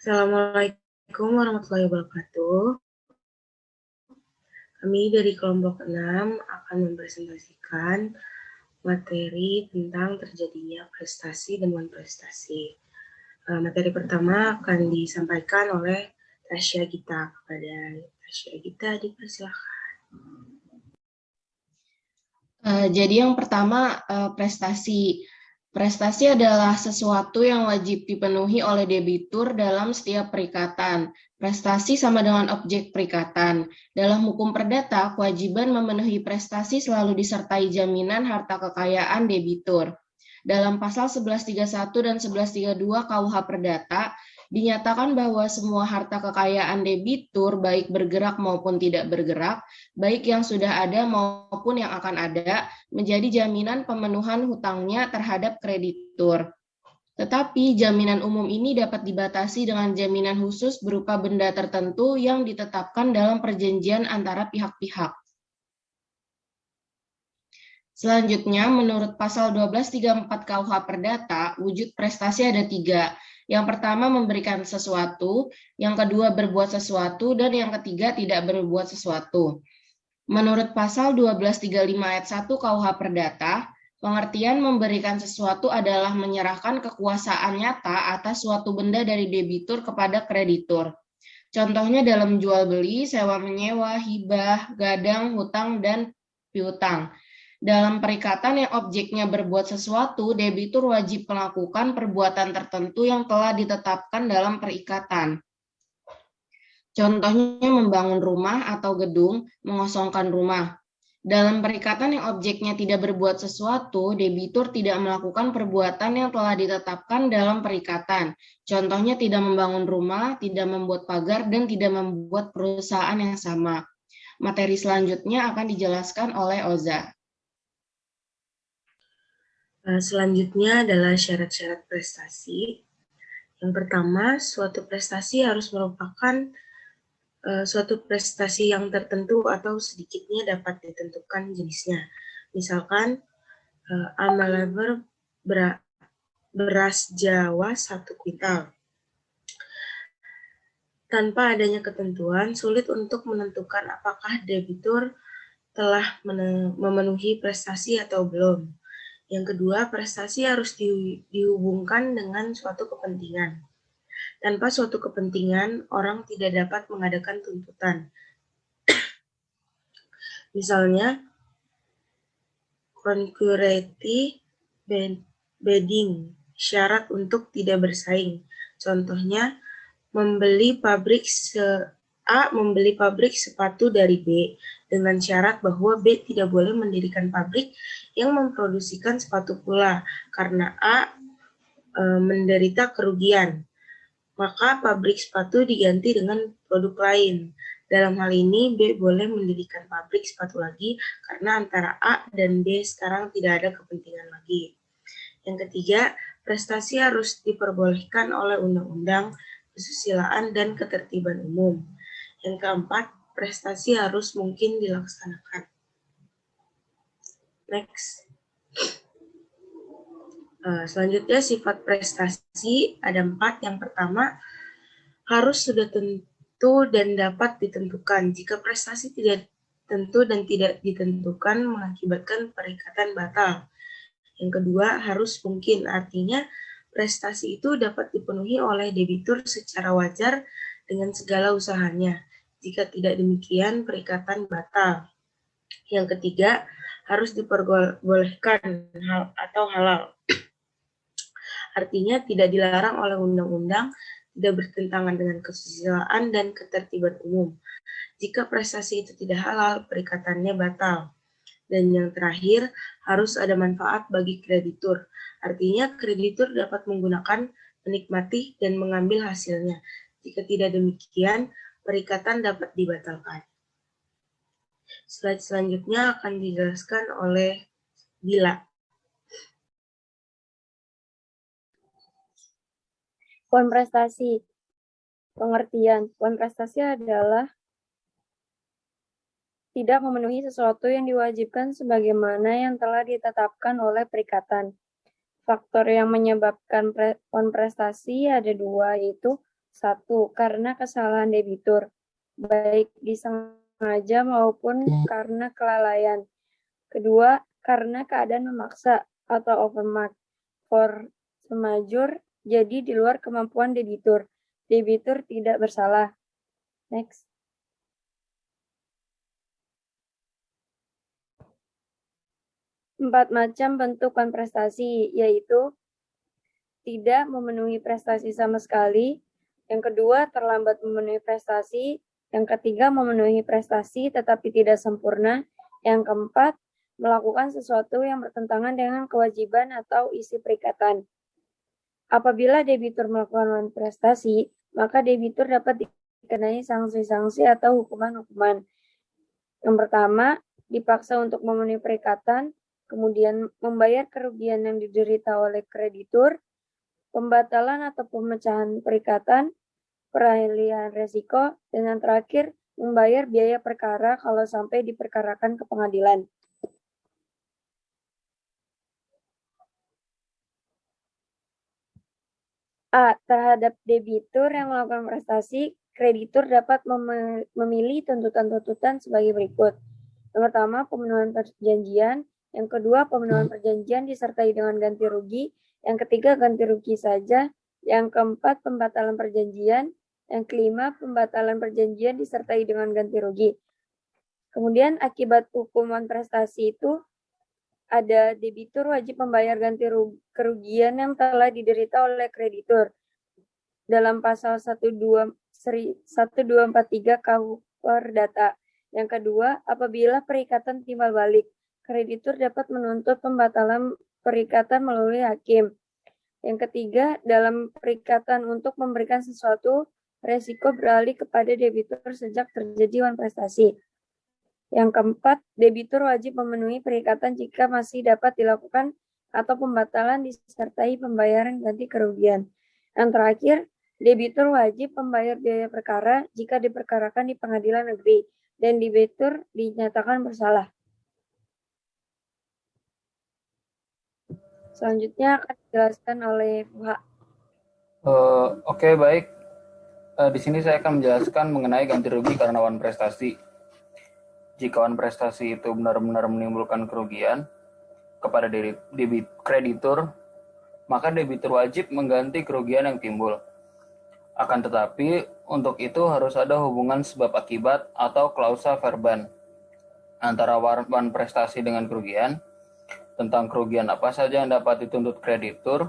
Assalamualaikum warahmatullahi wabarakatuh. Kami dari kelompok 6 akan mempresentasikan materi tentang terjadinya prestasi dan non-prestasi. Materi pertama akan disampaikan oleh Tasya Gita. Kepada Tasya Gita dipersilakan. Jadi yang pertama prestasi. Prestasi adalah sesuatu yang wajib dipenuhi oleh debitur dalam setiap perikatan. Prestasi sama dengan objek perikatan. Dalam hukum perdata, kewajiban memenuhi prestasi selalu disertai jaminan harta kekayaan debitur. Dalam pasal 1131 dan 1132 KUH Perdata, dinyatakan bahwa semua harta kekayaan debitur, baik bergerak maupun tidak bergerak, baik yang sudah ada maupun yang akan ada, menjadi jaminan pemenuhan hutangnya terhadap kreditur. Tetapi jaminan umum ini dapat dibatasi dengan jaminan khusus berupa benda tertentu yang ditetapkan dalam perjanjian antara pihak-pihak. Selanjutnya, menurut pasal 1234 KUH Perdata, wujud prestasi ada 3. Yang pertama memberikan sesuatu, yang kedua berbuat sesuatu, dan yang ketiga tidak berbuat sesuatu. Menurut pasal 1235 ayat 1 KUH Perdata, pengertian memberikan sesuatu adalah menyerahkan kekuasaan nyata atas suatu benda dari debitur kepada kreditur. Contohnya dalam jual beli, sewa menyewa, hibah, gadang, hutang, dan piutang. Dalam perikatan yang objeknya berbuat sesuatu, debitur wajib melakukan perbuatan tertentu yang telah ditetapkan dalam perikatan. Contohnya membangun rumah atau gedung, mengosongkan rumah. Dalam perikatan yang objeknya tidak berbuat sesuatu, debitur tidak melakukan perbuatan yang telah ditetapkan dalam perikatan. Contohnya tidak membangun rumah, tidak membuat pagar, dan tidak membuat perusahaan yang sama. Materi selanjutnya akan dijelaskan oleh Oza. Selanjutnya adalah syarat-syarat prestasi. Yang pertama, suatu prestasi harus merupakan suatu prestasi yang tertentu atau sedikitnya dapat ditentukan jenisnya. Misalkan, Amalaber beras Jawa 1 kuintal. Tanpa adanya ketentuan, sulit untuk menentukan apakah debitur telah memenuhi prestasi atau belum. Yang kedua, prestasi harus dihubungkan dengan suatu kepentingan. Tanpa suatu kepentingan, orang tidak dapat mengadakan tuntutan. Misalnya, concurrent bidding, syarat untuk tidak bersaing. Contohnya, A membeli pabrik sepatu dari B dengan syarat bahwa B tidak boleh mendirikan pabrik yang memproduksikan sepatu pula karena A menderita kerugian. Maka pabrik sepatu diganti dengan produk lain. Dalam hal ini, B boleh mendirikan pabrik sepatu lagi karena antara A dan B sekarang tidak ada kepentingan lagi. Yang ketiga, prestasi harus diperbolehkan oleh undang-undang, kesusilaan, dan ketertiban umum. Yang keempat, prestasi harus mungkin dilaksanakan. Next. Selanjutnya, sifat prestasi ada 4. Yang pertama, harus sudah tentu dan dapat ditentukan. Jika prestasi tidak tentu dan tidak ditentukan mengakibatkan perikatan batal. Yang kedua, harus mungkin, artinya prestasi itu dapat dipenuhi oleh debitur secara wajar dengan segala usahanya. Jika tidak demikian, perikatan batal. Yang ketiga, harus diperbolehkan atau halal. Artinya tidak dilarang oleh undang-undang, tidak bertentangan dengan kesusilaan dan ketertiban umum. Jika prestasi itu tidak halal, perikatannya batal. Dan yang terakhir, harus ada manfaat bagi kreditur. Artinya kreditur dapat menggunakan, menikmati, dan mengambil hasilnya. Jika tidak demikian, perikatan dapat dibatalkan. Slide selanjutnya akan dijelaskan oleh Bila. Poin prestasi. Pengertian. Poin prestasi adalah tidak memenuhi sesuatu yang diwajibkan sebagaimana yang telah ditetapkan oleh perikatan. Faktor yang menyebabkan poin prestasi ada 2, yaitu 1. Karena kesalahan debitur, baik disengaja maupun karena kelalaian. Kedua, karena keadaan memaksa atau overmark, force majeure, jadi di luar kemampuan debitur. Debitur tidak bersalah. Next. Empat macam bentuk prestasi, yaitu tidak memenuhi prestasi sama sekali. Yang kedua, terlambat memenuhi prestasi. Yang ketiga, memenuhi prestasi tetapi tidak sempurna. Yang keempat, melakukan sesuatu yang bertentangan dengan kewajiban atau isi perikatan. Apabila debitur melakukan prestasi, maka debitur dapat dikenai sanksi-sanksi atau hukuman-hukuman. Yang pertama, dipaksa untuk memenuhi perikatan, kemudian membayar kerugian yang diderita oleh kreditur, pembatalan atau pemecahan perikatan, peralihan resiko, dan yang terakhir, membayar biaya perkara kalau sampai diperkarakan ke pengadilan. A. Terhadap debitur yang melakukan prestasi, kreditur dapat memilih tuntutan-tuntutan sebagai berikut. Yang pertama, pemenuhan perjanjian. Yang kedua, pemenuhan perjanjian disertai dengan ganti rugi. Yang ketiga, ganti rugi saja. Yang keempat, pembatalan perjanjian. Yang kelima, pembatalan perjanjian disertai dengan ganti rugi. Kemudian akibat hukuman prestasi itu, ada debitur wajib membayar ganti kerugian yang telah diderita oleh kreditur dalam pasal 1243 KUH Perdata. Yang kedua, apabila perikatan timbal balik, kreditur dapat menuntut pembatalan perikatan melalui hakim. Yang ketiga, dalam perikatan untuk memberikan sesuatu, resiko beralih kepada debitur sejak terjadi prestasi. Yang keempat, debitur wajib memenuhi perikatan jika masih dapat dilakukan atau pembatalan disertai pembayaran ganti kerugian. Yang terakhir, debitur wajib membayar biaya perkara jika diperkarakan di pengadilan negeri dan debitur dinyatakan bersalah. Selanjutnya akan dijelaskan oleh Fuha. Oke, baik. Di sini saya akan menjelaskan mengenai ganti rugi karena prestasi. Jika prestasi itu benar-benar menimbulkan kerugian kepada kreditur, maka debitur wajib mengganti kerugian yang timbul. Akan tetapi, untuk itu harus ada hubungan sebab akibat atau klausa verban antara prestasi dengan kerugian. Tentang kerugian apa saja yang dapat dituntut kreditur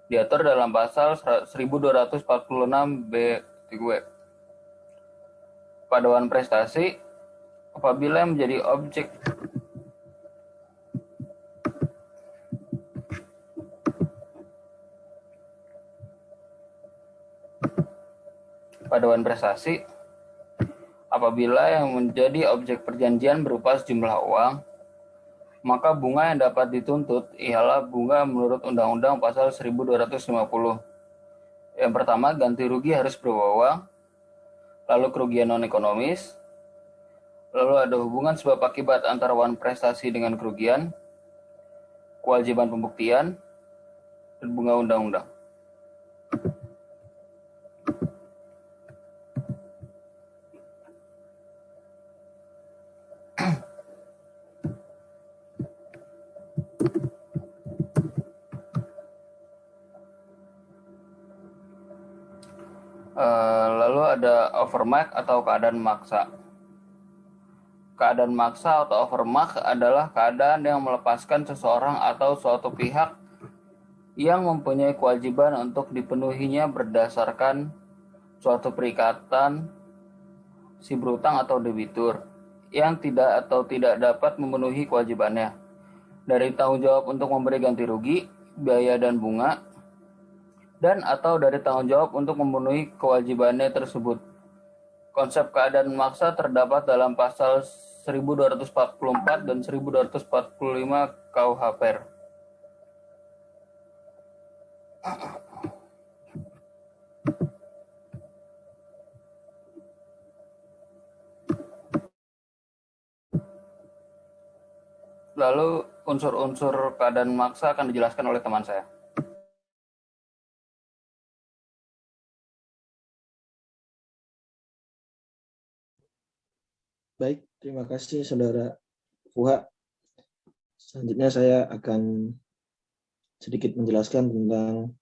diatur dalam pasal 1246B3. Pada prestasi, apabila menjadi objek prestasi, apabila yang menjadi objek perjanjian berupa sejumlah uang, maka bunga yang dapat dituntut ialah bunga menurut Undang-Undang Pasal 1250. Yang pertama, ganti rugi harus berupa uang, lalu kerugian non-ekonomis, lalu ada hubungan sebab akibat antara prestasi dengan kerugian, kewajiban pembuktian, dan bunga undang-undang. Lalu ada overmark atau keadaan maksa. Keadaan maksa atau overmark adalah keadaan yang melepaskan seseorang atau suatu pihak yang mempunyai kewajiban untuk dipenuhinya berdasarkan suatu perikatan si berutang atau debitur yang tidak dapat memenuhi kewajibannya dari tanggung jawab untuk memberi ganti rugi, biaya dan bunga, dan atau dari tanggung jawab untuk memenuhi kewajibannya tersebut. Konsep keadaan maksa terdapat dalam pasal 1244 dan 1245 KUH PER. Lalu unsur-unsur keadaan maksa akan dijelaskan oleh teman saya. Baik, terima kasih Saudara Fuha. Selanjutnya saya akan sedikit menjelaskan tentang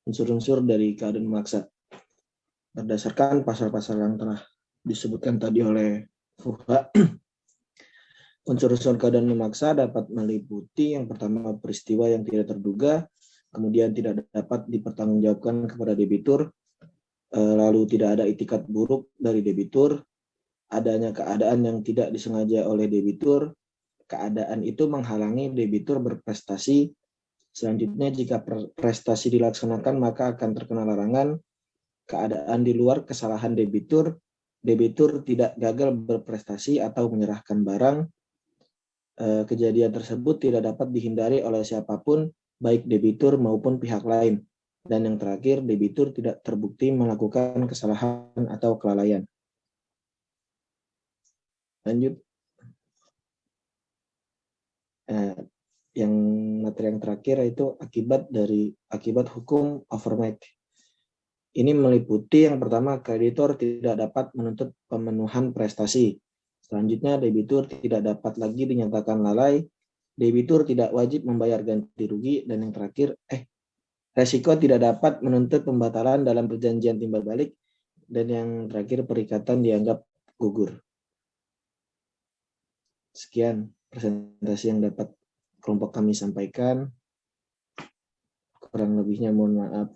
unsur-unsur dari keadaan memaksa. Berdasarkan pasal-pasal yang telah disebutkan tadi oleh Fuha, unsur-unsur keadaan memaksa dapat meliputi yang pertama peristiwa yang tidak terduga, kemudian tidak dapat dipertanggungjawabkan kepada debitur, lalu tidak ada itikat buruk dari debitur, adanya keadaan yang tidak disengaja oleh debitur, keadaan itu menghalangi debitur berprestasi. Selanjutnya, jika prestasi dilaksanakan maka akan terkena larangan. Keadaan di luar kesalahan debitur, debitur tidak gagal berprestasi atau menyerahkan barang. Kejadian tersebut tidak dapat dihindari oleh siapapun, baik debitur maupun pihak lain. Dan yang terakhir, debitur tidak terbukti melakukan kesalahan atau kelalaian. Lanjut. Yang materi yang terakhir itu akibat hukum overmatch. Ini meliputi yang pertama, kreditor tidak dapat menuntut pemenuhan prestasi. Selanjutnya, debitur tidak dapat lagi dinyatakan lalai. Debitur tidak wajib membayar ganti rugi. Dan yang terakhir, resiko tidak dapat menuntut pembatalan dalam perjanjian timbal balik. Dan yang terakhir, perikatan dianggap gugur. Sekian presentasi yang dapat kelompok kami sampaikan. Kurang lebihnya mohon maaf.